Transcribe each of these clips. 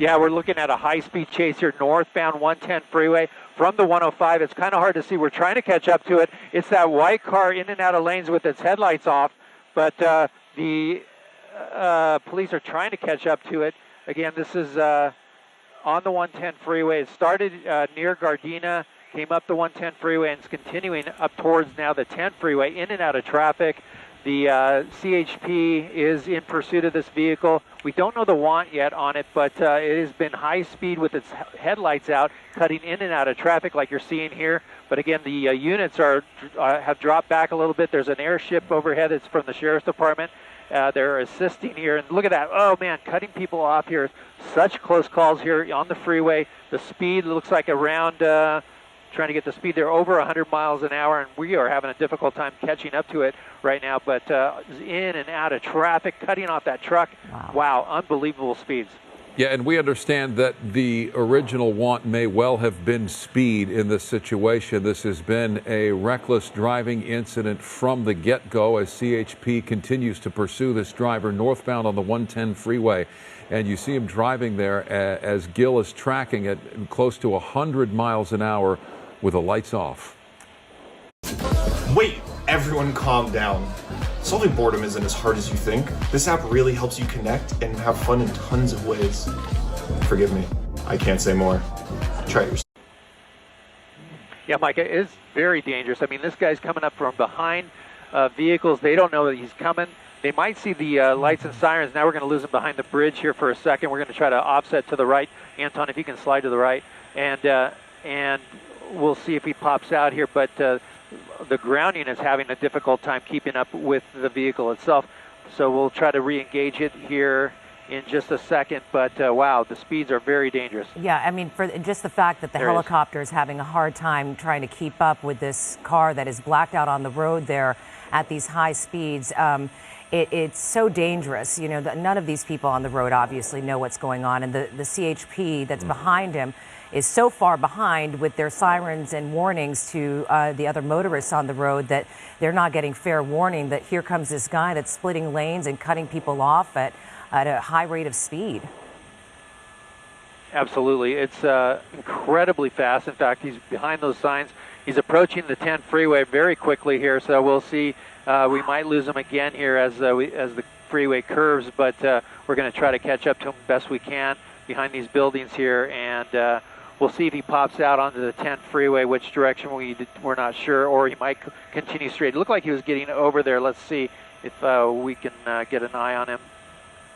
Yeah, we're looking at a high-speed chase here, northbound 110 freeway from the 105. It's kind of hard to see. We're trying to catch up to it. It's that white car in and out of lanes with its headlights off, but the police are trying to catch up to it. Again, this is on the 110 freeway. It started near Gardena, came up the 110 freeway, and it's continuing up towards now the 10 freeway, in and out of traffic. The CHP is in pursuit of this vehicle. We don't know the want yet on it, but it has been high speed with its headlights out, cutting in and out of traffic like you're seeing here. But again, the units have dropped back a little bit. There's an airship overhead. It's from the Sheriff's Department. They're assisting here. And look at that. Oh, man, cutting people off here. Such close calls here on the freeway. The speed looks like around... trying to get the speed there over 100 miles an hour, and we are having a difficult time catching up to it right now, but in and out of traffic, cutting off that truck. Wow, unbelievable speeds. Yeah, and we understand that the original want may well have been speed in this situation. This has been a reckless driving incident from the get-go as CHP continues to pursue this driver northbound on the 110 freeway. And you see him driving there as Gil is tracking it close to 100 miles an hour with the lights off. Wait, everyone calm down. Solving boredom isn't as hard as you think. This app really helps you connect and have fun in tons of ways. Forgive me, I can't say more. Try it yourself. Yeah, Mike, it is very dangerous. I mean, this guy's coming up from behind vehicles. They don't know that he's coming. They might see the lights and sirens. Now we're going to lose him behind the bridge here for a second. We're going to try to offset to the right. Anton, if you can slide to the right. And we'll see if he pops out here. But the grounding is having a difficult time keeping up with the vehicle itself. So we'll try to re-engage it here in just a second. But wow, the speeds are very dangerous. Yeah, I mean, for just the fact that the helicopter is having a hard time trying to keep up with this car that is blacked out on the road there at these high speeds. It's so dangerous. You know, none of these people on the road obviously know what's going on. And the CHP that's behind him is so far behind with their sirens and warnings to the other motorists on the road that they're not getting fair warning that here comes this guy that's splitting lanes and cutting people off at a high rate of speed. Absolutely. It's incredibly fast. In fact, he's behind those signs. He's approaching the 10 freeway very quickly here, so we'll see. We might lose him again here as the freeway curves, but we're going to try to catch up to him best we can behind these buildings here, and we'll see if he pops out onto the 10 freeway, which direction we're not sure, or he might continue straight. It looked like he was getting over there. Let's see if we can get an eye on him.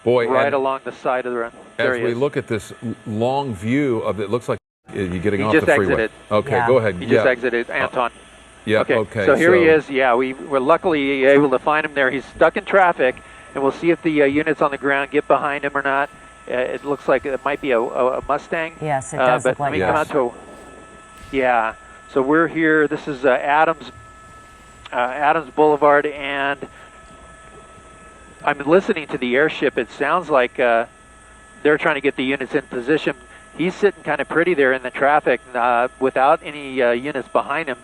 Boy, right along the side of the run. As we look at this long view of it, looks like you're getting off the freeway. He just exited. Okay, go ahead. He just exited, Anton. Yeah, okay. So here he is. Yeah, we're luckily able to find him there. He's stuck in traffic, and we'll see if the units on the ground get behind him or not. It looks like it might be a Mustang. Yes, it does look like that. Come out to yeah, so we're here. This is Adams Boulevard, and I'm listening to the airship. It sounds like they're trying to get the units in position. He's sitting kind of pretty there in the traffic without any units behind him.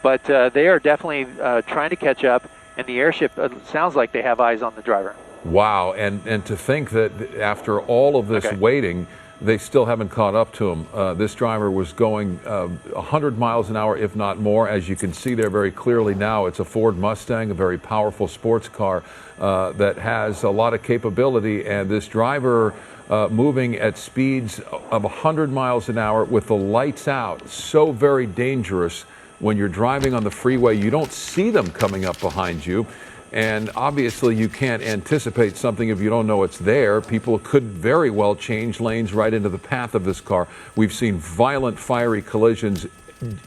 But they are definitely trying to catch up, and the airship sounds like they have eyes on the driver. Wow, and to think that after all of this waiting, they still haven't caught up to him. This driver was going 100 miles an hour, if not more. As you can see there very clearly now, it's a Ford Mustang, a very powerful sports car that has a lot of capability, and this driver moving at speeds of 100 miles an hour with the lights out, so very dangerous. When you're driving on the freeway, you don't see them coming up behind you. And obviously, you can't anticipate something if you don't know it's there. People could very well change lanes right into the path of this car. We've seen violent, fiery collisions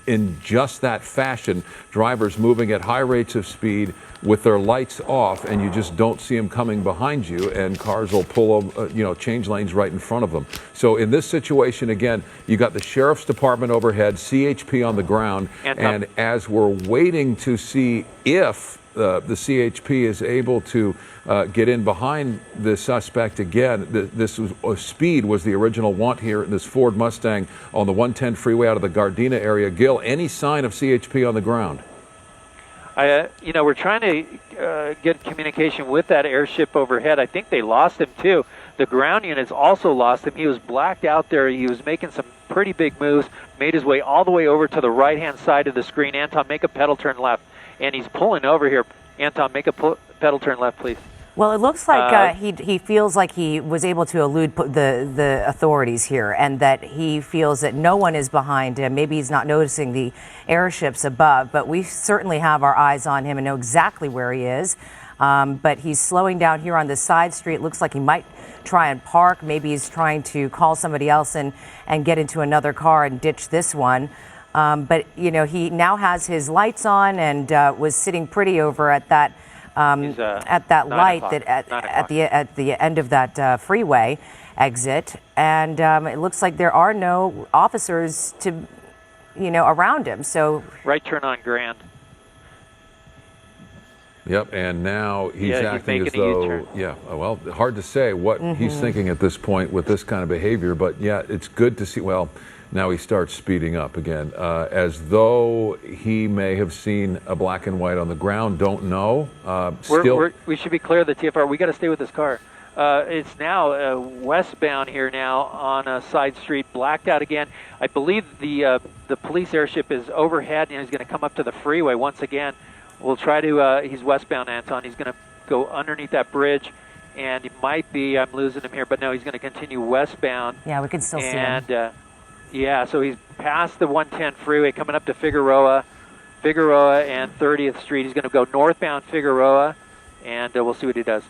in just that fashion. Drivers moving at high rates of speed with their lights off, and you just don't see them coming behind you, and cars will pull, change lanes right in front of them. So in this situation, again, you got the Sheriff's Department overhead, CHP on the ground, and as we're waiting to see if the CHP is able to get in behind the suspect again. Speed was the original want here in this Ford Mustang on the 110 freeway out of the Gardena area. Gil, any sign of CHP on the ground? We're trying to get communication with that airship overhead. I think they lost him too. The ground units also lost him. He was blacked out there. He was making some pretty big moves, made his way all the way over to the right-hand side of the screen. Anton, make a pedal turn left. And he's pulling over here. Anton, make a pedal turn left, please. Well, it looks like he feels like he was able to elude the authorities here, and that he feels that no one is behind him. Maybe he's not noticing the airships above, but we certainly have our eyes on him and know exactly where he is. But he's slowing down here on the side street. It looks like he might try and park. Maybe he's trying to call somebody else and get into another car and ditch this one. But, you know, he now has his lights on and was sitting pretty over at that light that at the end of that freeway exit. And it looks like there are no officers around him. So right turn on Grand. Yep, and now he's acting as though, well, hard to say what he's thinking at this point with this kind of behavior, but yeah, it's good to see. Well, now he starts speeding up again, as though he may have seen a black and white on the ground. Don't know. We should be clear of the TFR. We got to stay with this car. It's now westbound here now on a side street, blacked out again. I believe the police airship is overhead, and he's going to come up to the freeway once again. We'll try to, he's westbound, Anton. He's going to go underneath that bridge, and he might be, I'm losing him here, but no, he's going to continue westbound. Yeah, we can still see him. Yeah, so he's past the 110 freeway, coming up to Figueroa and 30th Street. He's going to go northbound Figueroa, and we'll see what he does.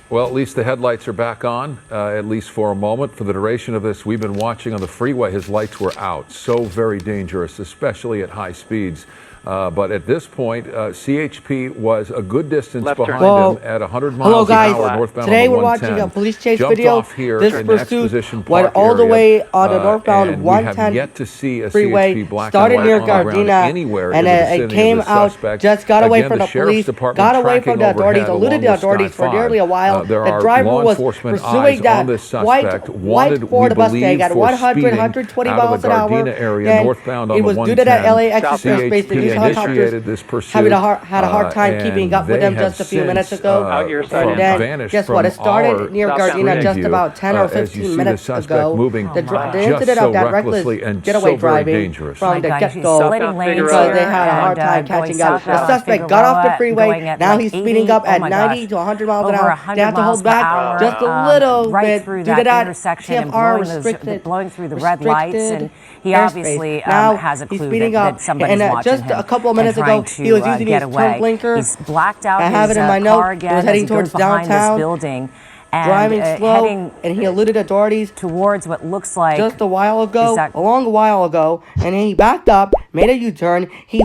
Well, at least the headlights are back on, at least for a moment. For the duration of this, we've been watching on the freeway, his lights were out. So very dangerous, especially at high speeds. But at this point, CHP was a good distance behind him at 100 miles an hour northbound Today on the we're 110. watching a police chase Jumped video. off here This in the pursuit Exposition went Park all the area, way on the northbound and 110 we have yet to see a freeway. CHP black Started and near white on the ground Gardena, anywhere and in the it vicinity came of the out, suspect. just got away Again, from the Sheriff's police, Department got away from the tracking authorities, overhead eluded the along authorities Sky for nearly a while. There The are driver law was enforcement pursuing eyes that on this white suspect, wanted, Ford we Mustang believe, at for 100, speeding 120 out miles of the an hour. Gardena area And northbound on it the was 110. due to that LAX airspace. The news CHP helicopters initiated this pursuit. had a hard time keeping up with them just a few minutes ago. and then, guess what? It started near Gardena just about 10 or 15 minutes ago. The incident of that reckless getaway driving from the get-go because they had a hard time catching up. The suspect got off the freeway. Now he's speeding up at 90 to 100 miles an hour. They have to hold back just a little bit due to that TFR restricted, blowing through the red lights, and he obviously has a clue that somebody's watching him. Just a couple of minutes ago, he was using his turn blinker. He's blacked out I have his it in my car note. again. He was heading towards behind downtown, this building, and driving slow, and he eluded authorities towards what looks like just a while ago, a long while ago, and he backed up, made a U-turn. He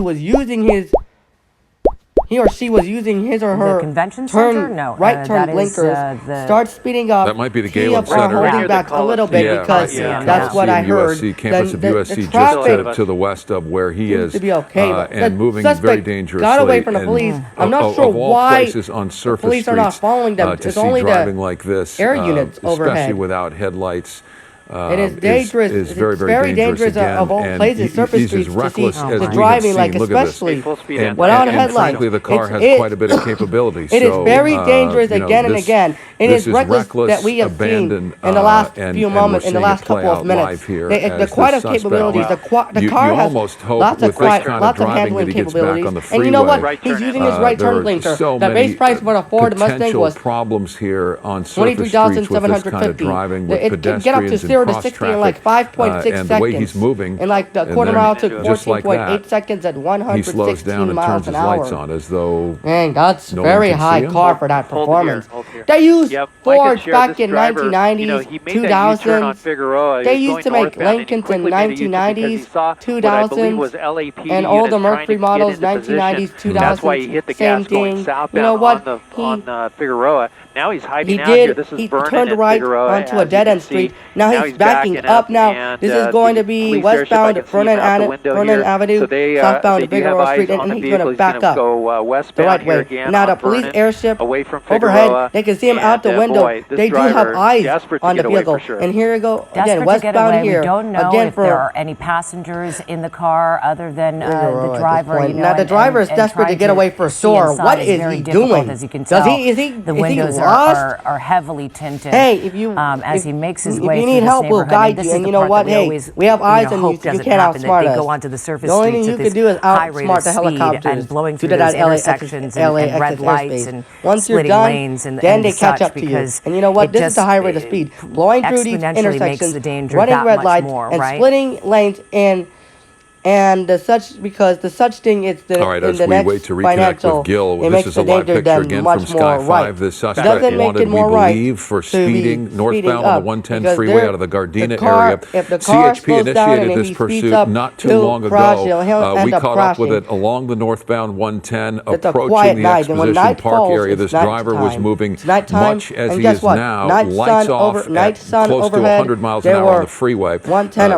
or she was using his or her right turn blinkers. Start speeding up. That might be the Galen Center. Holding back a little bit because that's what I heard. Campus of USC just to the west of where he is, to be okay, and moving very dangerously. Got away from the police. I'm not sure why on surface police are not following them. It's only driving like this, air units overhead, especially without headlights. It is dangerous. It's very dangerous of all places, surface streets, to see the driving, like especially without headlights. Frankly, the car has quite a bit of capability. It is very dangerous again and again. It is reckless that we have seen in the last few moments, in the last couple of minutes. The quite of capabilities. The car has lots of handling capabilities. And you know what? He's using his right turn blinker. The base price for the Ford Mustang was $23,750. It can get up to 0 to 60 in like 5.6 seconds. The way he's moving, and like the quarter mile took 14.8 seconds at 116 miles an hour. On as though that's very high car for that performance. They used Fords back in 1990s, 2000s. They used to make Lincolns in 1990s, 2000s, and all the Mercury models, 1990s, 2000s. Same thing. You know what? On Figueroa. Now he's hiding out here. here. This is he Vernon turned right onto a dead-end street. Now he's backing up now. This is going to be westbound Vernon Avenue, southbound Figueroa Street, and he's going to back up the right way. Now the police airship overhead, they can see him out the window. They do have eyes on the vehicle. And here we go again, westbound here. We don't know if there are any passengers in the car other than the driver. Now the driver is desperate to get away for sure. What is he doing? As you can tell, the windows are are heavily tinted. Hey, if you as he makes his way if you need help, we'll guide you. And you know what? Hey, we have eyes on you. You can't outsmart us. They go onto the surface the only thing streets you can do is outsmart the helicopters and blowing through those intersections and red lights and once you're done, then they catch up to you. And you know what? This is the high rate of speed. Blowing through these intersections, running red lights, and splitting lanes and the such because the such thing is the all right, in as the we next wait to reconnect financial, with Gil, it this is a live picture again from Sky 5. Right. The suspect doesn't make wanted, it more we believe, right for speeding northbound on the 110 freeway out of the Gardena area. If the car CHP initiated this pursuit not too long ago. We caught up with it along the northbound 110, approaching the Exposition Park area. This driver was moving much as he is now, lights off at close to 100 miles an hour on the freeway,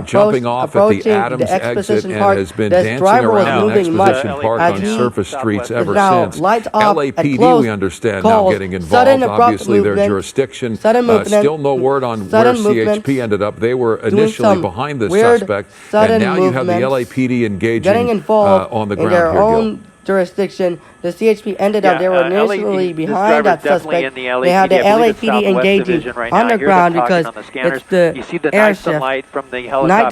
jumping off at the Adams exit and has been dancing around Exposition Park on surface streets ever since. LAPD, we understand, now getting involved. Obviously, their jurisdiction. Still no word on where CHP ended up. They were initially behind this suspect, and now you have the LAPD engaging on the ground here, Gil. Jurisdiction. The CHP ended up, they were initially behind that suspect. They had the LAPD engaging underground because it's the airship. Night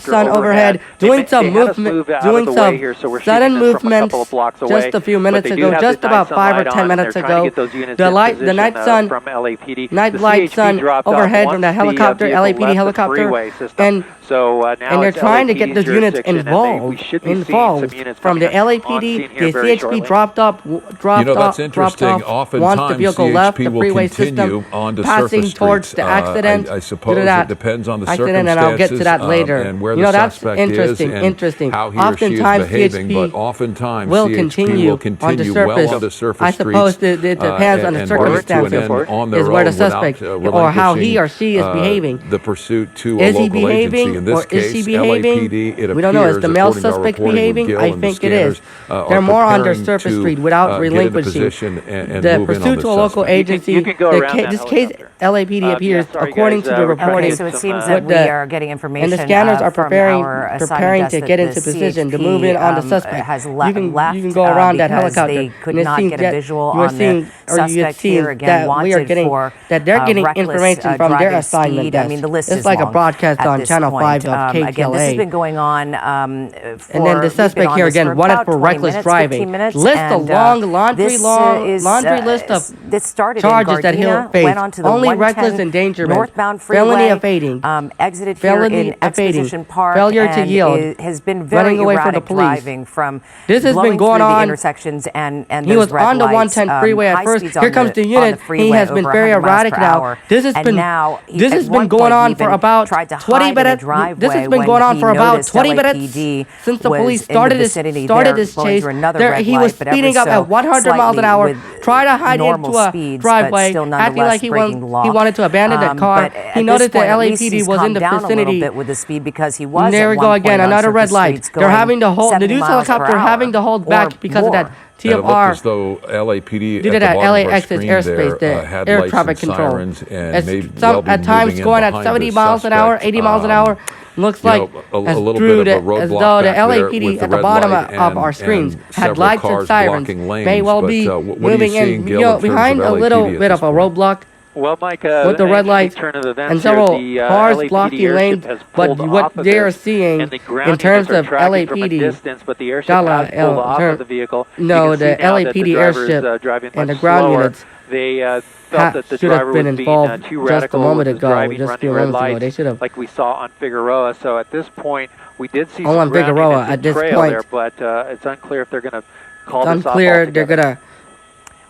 sun overhead, doing some movement, doing some sudden movements just a few minutes ago, just about 5 or 10 minutes ago. The night sun, night light sun overhead from the helicopter, LAPD helicopter, and they're trying to get those units involved from the LAPD. The CHP dropped off. That's interesting. Oftentimes, CHP will continue onto surface towards streets. The accident. I suppose it depends on the circumstances, and I'll get to that later. And where the suspect is and how he or she is behaving. But oftentimes, CHP will continue well onto surface streets. I suppose it depends on the circumstances is where the suspect or how he or she is behaving. The pursuit to a local agency. In this case, LAPD. It appears, we don't know. Is the male suspect behaving? I think it is. They're more on the surface street without relinquishing the pursuit to a local agency. This case, LAPD appears, according to the reporting. So it seems that we are getting information, and the scanners are preparing to get into position to move in on the suspect. You can go around that helicopter. They could not get a visual on the suspect here. Again, that they're getting information from their assignment desk. I mean, the list is like a broadcast on Channel 5 of KKLA. Again, this has been going on and then the suspect here again wanted for reckless driving. List a long laundry list of charges that he'll face. Only reckless endangerment, northbound freeway, felony evading, exited here in Exposition Park, failure to yield, has been very running away from the erratic police. driving from this has been going on. Intersections and he was on the 110 freeway at first. Here comes the unit. He has been very erratic now. This has been going on for about 20 minutes. This has been going on for about 20 minutes since the police started this chase. He was speeding up at 100 miles an hour, trying to hide into a driveway, acting like he wanted to abandon the car. He noticed that LAPD was in the vicinity. And there we go again, another red light. They're having to hold, the news helicopter having to hold back because of that. TFR. It looked as though LAPD did it at LAX airspace, the air traffic control. At times going at 70 miles an hour, 80 miles an hour. Looks like as though the LAPD at the bottom of our screens had lights and sirens. May well be moving in behind a little bit of a roadblock. Well, Mike, with the red lights and several cars blocking lanes, but what they are seeing in terms of LAPD, the LAPD airship and the ground units should have been involved just a moment ago, just a few moments ago. They should have. Like we saw on Figueroa. So at this point, we did see some on Figueroa at this point there, but it's unclear if they're going to call this off. It's unclear they're going to.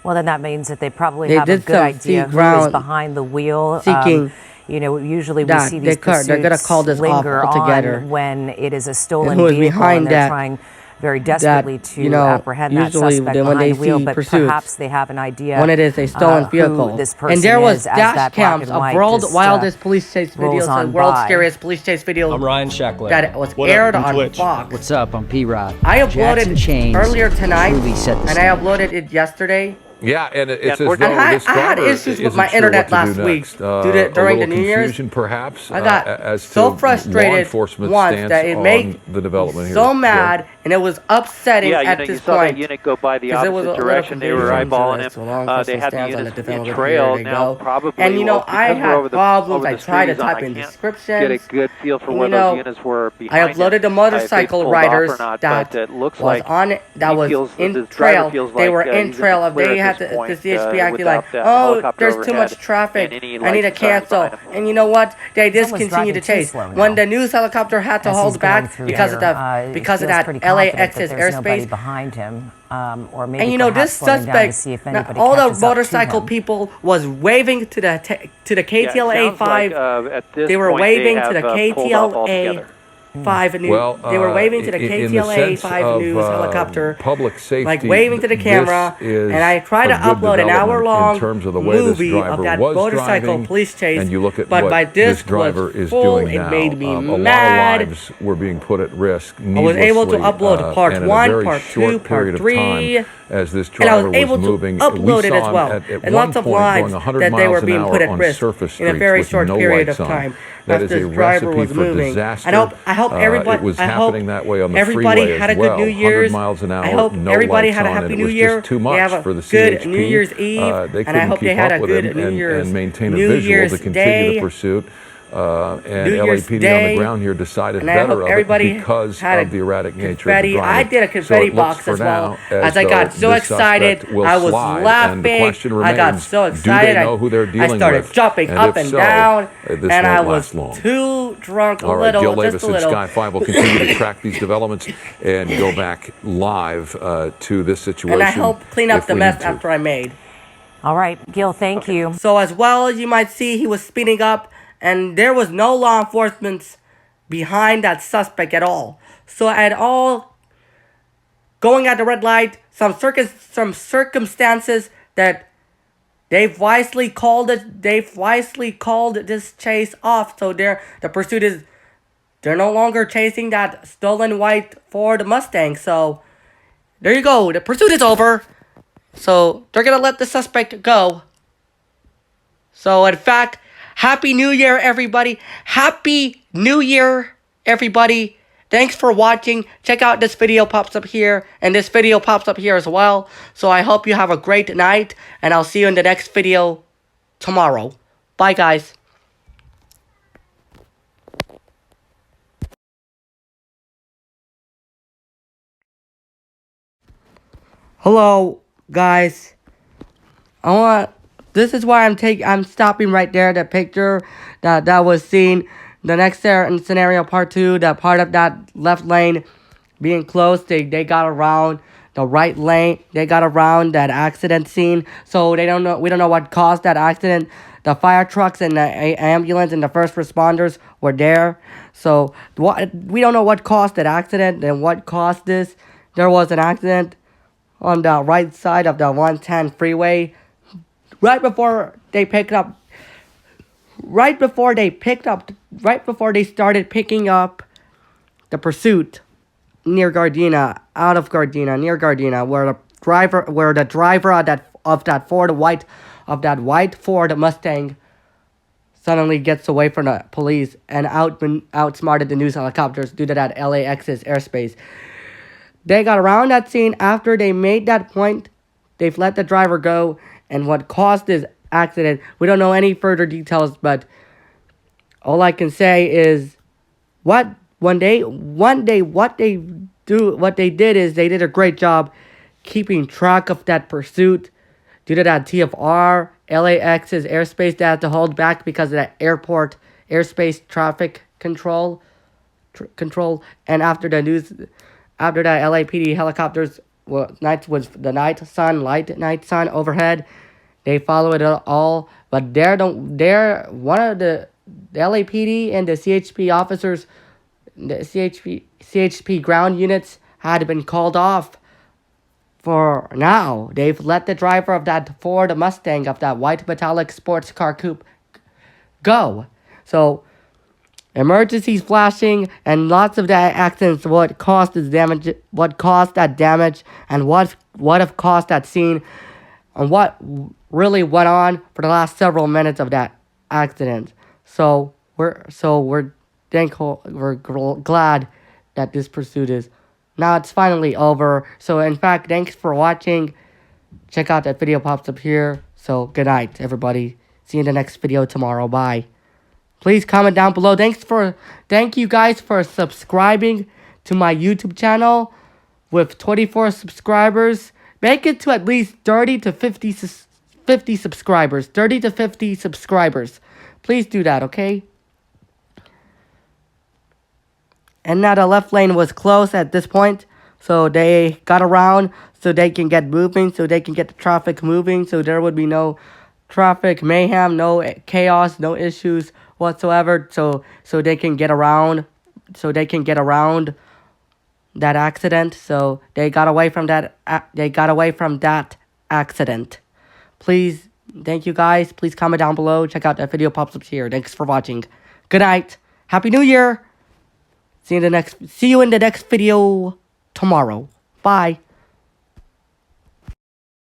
Well, then that means that they probably have a good idea who is behind the wheel. Seeking, usually we see these pursuits they're going to call this off altogether when it is a stolen vehicle and they're trying very desperately to apprehend that suspect behind the wheel, but perhaps they have an idea when it is a stolen vehicle. This person and there was dash cams of world's wildest police chase videos and world's scariest police chase videos. I'm Ryan Sheckler. That was aired on Fox. What's up? I'm P-Rod. I uploaded earlier tonight, and I uploaded it yesterday. Yeah, and it's as though I had issues with my internet last week during the New Year's. Perhaps I got as so to frustrated law once that it made the development me so mad, and it was upsetting at this you saw point. that unit go by the opposite direction. They were eyeballing him. They had the units in trail. Now, probably, and I had problems. I tried to type in descriptions. Get a good feel for where those units were behind. I uploaded the motorcycle riders that was in trail. They were in trail. They had the CHP acting like, oh, there's too much traffic. I need to cancel. And you know what? They discontinued the chase. When the news helicopter had to hold back because of that LAX's airspace behind him, or maybe and this suspect, all the motorcycle people was waving to the KTLA 5. They were waving to the KTLA 5 news. Well, they were waving to the KTLA 5 news helicopter, public safety, like waving to the camera. And I tried to upload an hour-long movie of that motorcycle police chase. And you look at but what my disc this driver was is full. doing now. It made me mad. A lot of lives were being put at risk. I was able to upload part 1, part 2, part 3. As this driver and I was able moving, to upload it as well. And lots of lives that they were being put at risk in a very short period of time. That is a recipe for disaster. I hope everybody. It was happening that way on the everybody freeway had a as good well. New Year's. 100 miles an hour, I hope no everybody lights had a on, happy and New it was Year. just too much they have a for the good CHP. New Year's Eve, They and I hope they had a good New Year's and maintain a New visual Year's to continue Day. the pursuit. And LAPD on the ground here decided better of it because of the erratic nature of the driving. I did a confetti box as well. As I got so excited, I was laughing. I got so excited. I started jumping up and down, and I was too drunk a little. Gil Davis and Sky 5 will continue to track these developments and go back live to this situation. And I helped clean up the mess after I made. All right, Gil, thank you. So as well as you might see, he was speeding up, and there was no law enforcement behind that suspect at all. So at all, going at the red light, some circumstances that they've wisely called this chase off. So they're no longer chasing that stolen white Ford Mustang. So there you go. The pursuit is over. So they're going to let the suspect go. So in fact, Happy New Year, everybody. Happy New Year, everybody. Thanks for watching. Check out this video pops up here. And this video pops up here as well. So I hope you have a great night. And I'll see you in the next video tomorrow. Bye, guys. Hello, guys. This is why I'm stopping right there. The picture that was seen. The next scenario, part 2, that part of that left lane being closed. They got around the right lane. They got around that accident scene. So we don't know what caused that accident. The fire trucks and the ambulance and the first responders were there. So we don't know what caused that accident and what caused this. There was an accident on the right side of the 110 freeway. Right before they started picking up the pursuit near Gardena, near Gardena, where the driver of that white Ford Mustang suddenly gets away from the police and outsmarted the news helicopters due to that LAX's airspace. They got around that scene after they made that point. They've let the driver go. And what caused this accident, we don't know any further details, but all I can say is what they did is they did a great job keeping track of that pursuit due to that TFR, LAX's airspace they had to hold back because of that airport airspace traffic control. And after that LAPD helicopters, night sun overhead. They follow it all, but one of the LAPD and the CHP officers, the CHP ground units had been called off for now. They've let the driver of that Ford Mustang, of that white metallic sports car coupe, go. So emergencies flashing and lots of that accidents. What caused that damage, and what have caused that scene on what really went on for the last several minutes of that accident. So we're thankful, we're glad that this pursuit is now it's finally over. So in fact, thanks for watching. Check out that video pops up here. So good night, everybody. See you in the next video tomorrow. Bye. Please comment down below. Thank you guys for subscribing to my YouTube channel with 24 subscribers. Make it to at least 30 to 50 subscribers. 30 to 50 subscribers. Please do that, okay? And now the left lane was closed at this point. So they got around so they can get moving, so they can get the traffic moving, so there would be no traffic mayhem, no chaos, no issues whatsoever, so they can get around, that accident. So they got away from that accident. Please, thank you guys. Please comment down below. Check out that video pops up here. Thanks for watching. Good night. Happy New Year. See you in the next video tomorrow. Bye.